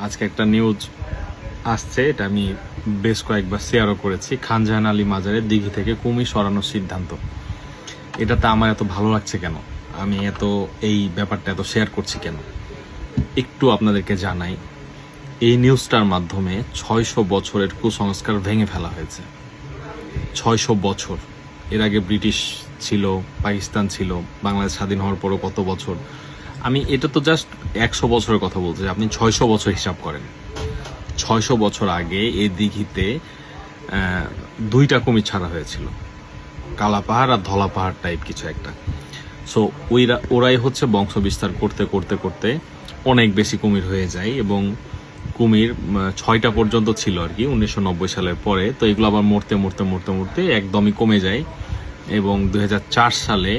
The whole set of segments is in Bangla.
আজকে একটা নিউজ আসছে, এটা আমি বেশ কয়েকবার শেয়ারও করেছি। খানজাহান আলী মাজারের দিঘি থেকে কুমির সরানোর সিদ্ধান্ত। এটাতে আমার এত ভালো লাগছে কেন, আমি এই ব্যাপারটা এত শেয়ার করছি কেন, একটু আপনাদেরকে জানাই। এই নিউজটার মাধ্যমে 600 বছরের কুসংস্কার ভেঙে ফেলা হয়েছে। 600 বছর। এর আগে ব্রিটিশ ছিল, পাকিস্তান ছিল, বাংলাদেশ স্বাধীন হওয়ার পরও কত বছর। আমি এটা তো জাস্ট 100 বছরের কথা বলছি, আপনি 600 বছর হিসাব করেন। 600 বছর আগে এই দিঘিতে 2টা কুমির ছাড়া হয়েছিল, কালা পাহাড় আর ধলা পাহাড় টাইপ কিছু একটা। সো ওরাই হচ্ছে বংশ বিস্তার করতে করতে করতে অনেক বেশি কুমির হয়ে যায়, এবং কুমির 6টা পর্যন্ত ছিল আর কি 1990 সালের পরে। তো এগুলো আবার মরতে মরতে মরতে মরতে একদমই কমে যায়, এবং 2004 সালে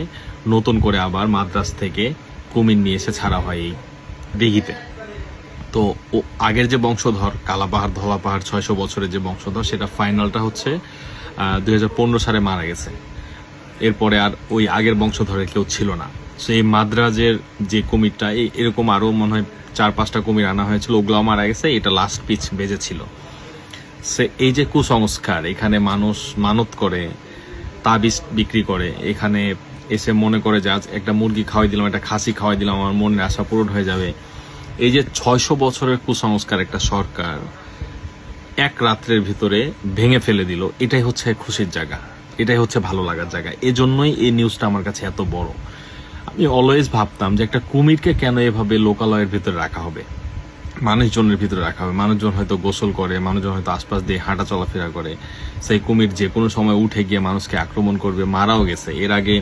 নতুন করে আবার মাদ্রাজ থেকে কুমির নিয়ে এসে ছাড়া হয় এই দিঘিতে। তো আগের যে বংশধর কালা পাহাড় ধলা পাহাড় 600 বছরের যে বংশধর, সেটা ফাইনালটা হচ্ছে 2015 সালে মারা গেছে। এরপরে আর ওই আগের বংশধরের কেউ ছিল না। সো এই মাদ্রাজের যে কুমিরটা, এরকম আরও মনে হয় 4-5টা কুমির আনা হয়েছিল, ওগুলাও মারা গেছে, এটা লাস্ট পিচ বেজেছিল। সে এই যে কুসংস্কার, এখানে মানুষ মানত করে, তাবিজ বিক্রি করে, এখানে এসে মনে করে যে আজ একটা মুরগি খাওয়াই দিলাম, একটা খাসি খাওয়াই দিলাম, আমার মনের আশা পূরণ হয়ে যাবে। এই যে 600 বছরের কুসংস্কার একটা সরকার এক রাত্রের ভিতরে ভেঙে ফেলে দিল, এটাই হচ্ছে খুশির জায়গা, এটাই হচ্ছে ভালো লাগার জায়গা। এজন্যই এই নিউজটা আমার কাছে এত বড়। আমি অলওয়েজ ভাবতাম যে একটা কুমিরকে কেন এভাবে লোকালয়ের ভিতরে রাখা হবে, মানুষজনের ভিতরে রাখা হবে। মানুষজন হয়তো গোসল করে, মানুষজন হয়তো আশপাশ দিয়ে হাঁটা চলাফেরা করে, সেই কুমির যে কোনো সময় উঠে গিয়ে মানুষকে আক্রমণ করবে। মারাও গেছে, এর আগে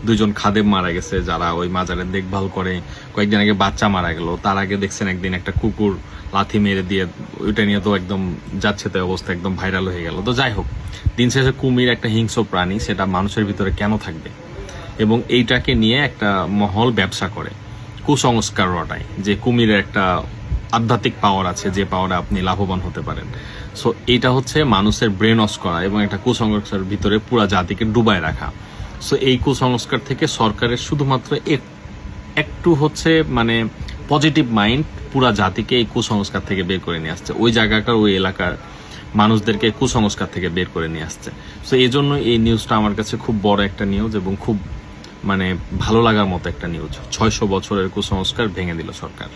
2জন খাদেম মারা গেছে যারা ওই মাজারের দেখভাল করে। কয়েকদিন আগে বাচ্চা মারা গেল, তার আগে দেখছেন একদিন একটা কুকুর লাথি মেরে দিয়ে, ওইটা নিয়ে তো একদম যাচ্ছে তাই অবস্থা, একদম ভাইরাল হয়ে গেল। তো যাই হোক, দিন শেষে কুমির একটা হিংস্র প্রাণী, সেটা মানুষের ভিতরে কেন থাকবে, এবং এইটাকে নিয়ে একটা মহল ব্যবসা করে, কুসংস্কার রটায় যে কুমিরের একটা আধ্যাত্মিক পাওয়ার আছে, যে পাওয়ারে আপনি লাভবান হতে পারেন। সো এইটা হচ্ছে মানুষের ব্রেন ওয়াশ করা এবং একটা কুসংস্কার ভিতরে পুরা জাতিকে ডুবায় রাখা। সো এই কুসংস্কার থেকে সরকারের শুধুমাত্র একটু হচ্ছে মানে পজিটিভ মাইন্ড, পুরা জাতিকে এই কুসংস্কার থেকে বের করে নিয়ে আসছে, ওই জায়গাকার ওই এলাকার মানুষদেরকে কুসংস্কার থেকে বের করে নিয়ে আসছে। সো এই জন্য এই নিউজটা আমার কাছে খুব বড় একটা নিউজ, এবং খুব মানে ভালো লাগার মতো একটা নিউজ। 600 বছরের কুসংস্কার ভেঙে দিল সরকার।